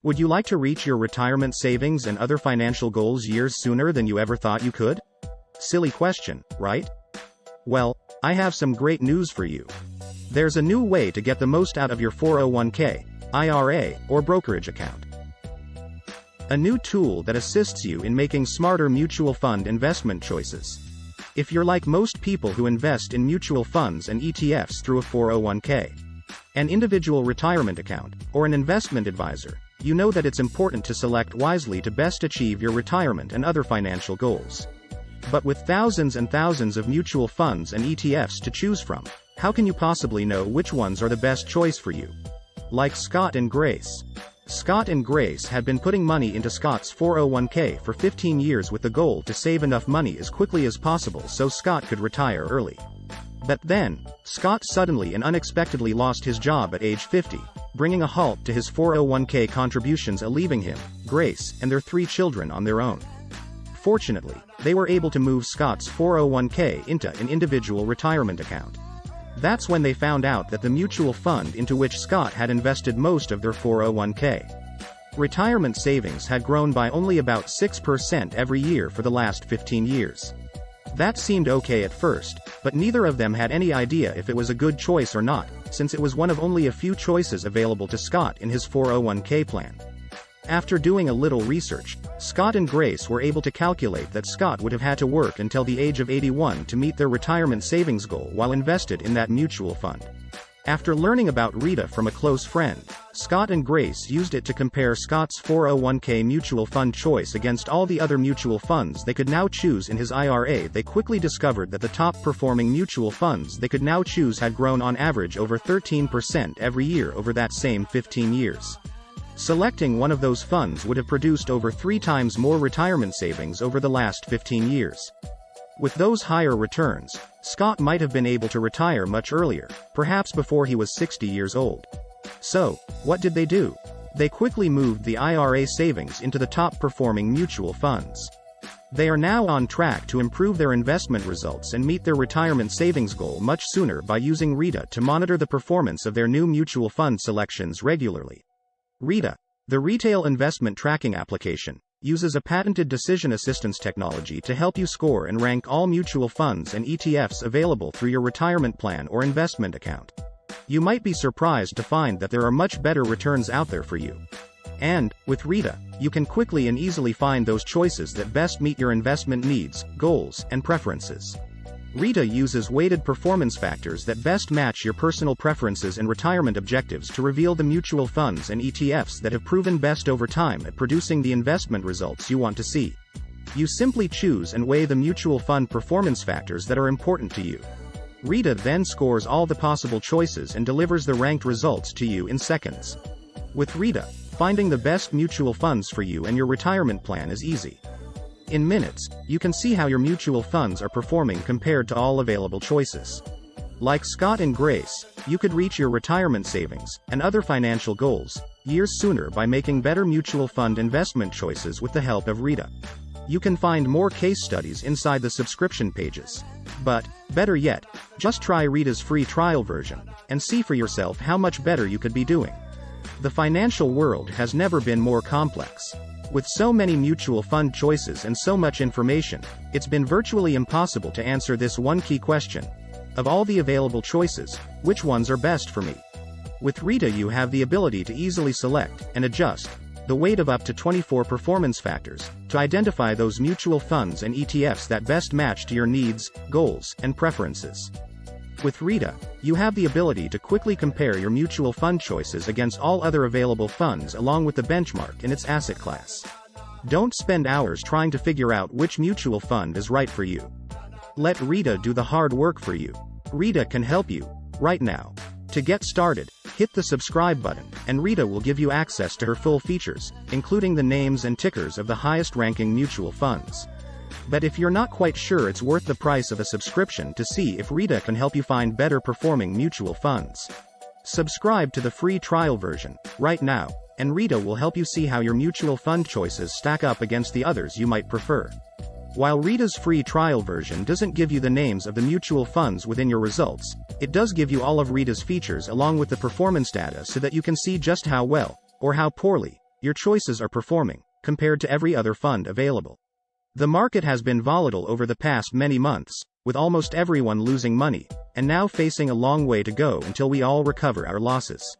Would you like to reach your retirement savings and other financial goals years sooner than you ever thought you could? Silly question, right? Well, I have some great news for you. There's a new way to get the most out of your 401k, IRA, or brokerage account. A new tool that assists you in making smarter mutual fund investment choices. If you're like most people who invest in mutual funds and ETFs through a 401k, an individual retirement account, or an investment advisor, you know that it's important to select wisely to best achieve your retirement and other financial goals. But with thousands and thousands of mutual funds and ETFs to choose from, how can you possibly know which ones are the best choice for you? Like Scott and Grace. Scott and Grace had been putting money into Scott's 401k for 15 years with the goal to save enough money as quickly as possible so Scott could retire early. But then, Scott suddenly and unexpectedly lost his job at age 50, bringing a halt to his 401k contributions and leaving him, Grace, and their 3 children on their own. Fortunately, they were able to move Scott's 401k into an individual retirement account. That's when they found out that the mutual fund into which Scott had invested most of their 401k retirement savings had grown by only about 6% every year for the last 15 years. That seemed okay at first, but neither of them had any idea if it was a good choice or not, since it was one of only a few choices available to Scott in his 401k plan. After doing a little research, Scott and Grace were able to calculate that Scott would have had to work until the age of 81 to meet their retirement savings goal while invested in that mutual fund. After learning about Rita from a close friend, Scott and Grace used it to compare Scott's 401k mutual fund choice against all the other mutual funds they could now choose in his IRA. They quickly discovered that the top-performing mutual funds they could now choose had grown on average over 13% every year over that same 15 years. Selecting one of those funds would have produced over 3 times more retirement savings over the last 15 years. With those higher returns, Scott might have been able to retire much earlier, perhaps before he was 60 years old. So, what did they do? They quickly moved the IRA savings into the top-performing mutual funds. They are now on track to improve their investment results and meet their retirement savings goal much sooner by using Rita to monitor the performance of their new mutual fund selections regularly. Rita, the retail investment tracking application, uses a patented decision assistance technology to help you score and rank all mutual funds and ETFs available through your retirement plan or investment account. You might be surprised to find that there are much better returns out there for you. And, with Rita, you can quickly and easily find those choices that best meet your investment needs, goals, and preferences. Rita uses weighted performance factors that best match your personal preferences and retirement objectives to reveal the mutual funds and ETFs that have proven best over time at producing the investment results you want to see. You simply choose and weigh the mutual fund performance factors that are important to you. Rita then scores all the possible choices and delivers the ranked results to you in seconds. With Rita, finding the best mutual funds for you and your retirement plan is easy. In minutes, you can see how your mutual funds are performing compared to all available choices. Like Scott and Grace, you could reach your retirement savings and other financial goals years sooner by making better mutual fund investment choices with the help of Rita. You can find more case studies inside the subscription pages. But, better yet, just try Rita's free trial version and see for yourself how much better you could be doing. The financial world has never been more complex. With so many mutual fund choices and so much information, it's been virtually impossible to answer this one key question. Of all the available choices, which ones are best for me? With Rita you have the ability to easily select and adjust the weight of up to 24 performance factors to identify those mutual funds and ETFs that best match to your needs, goals, and preferences. With Rita, you have the ability to quickly compare your mutual fund choices against all other available funds along with the benchmark in its asset class. Don't spend hours trying to figure out which mutual fund is right for you. Let Rita do the hard work for you. Rita can help you, right now. To get started, hit the subscribe button, and Rita will give you access to her full features, including the names and tickers of the highest-ranking mutual funds. But if you're not quite sure it's worth the price of a subscription to see if Rita can help you find better performing mutual funds, subscribe to the free trial version right now, and Rita will help you see how your mutual fund choices stack up against the others you might prefer. While Rita's free trial version doesn't give you the names of the mutual funds within your results, it does give you all of Rita's features along with the performance data so that you can see just how well, or how poorly, your choices are performing, compared to every other fund available. The market has been volatile over the past many months, with almost everyone losing money, and now facing a long way to go until we all recover our losses.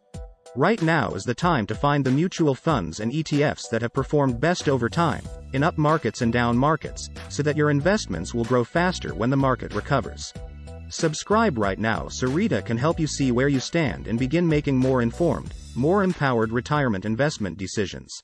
Right now is the time to find the mutual funds and ETFs that have performed best over time, in up markets and down markets, so that your investments will grow faster when the market recovers. Subscribe right now so Rita can help you see where you stand and begin making more informed, more empowered retirement investment decisions.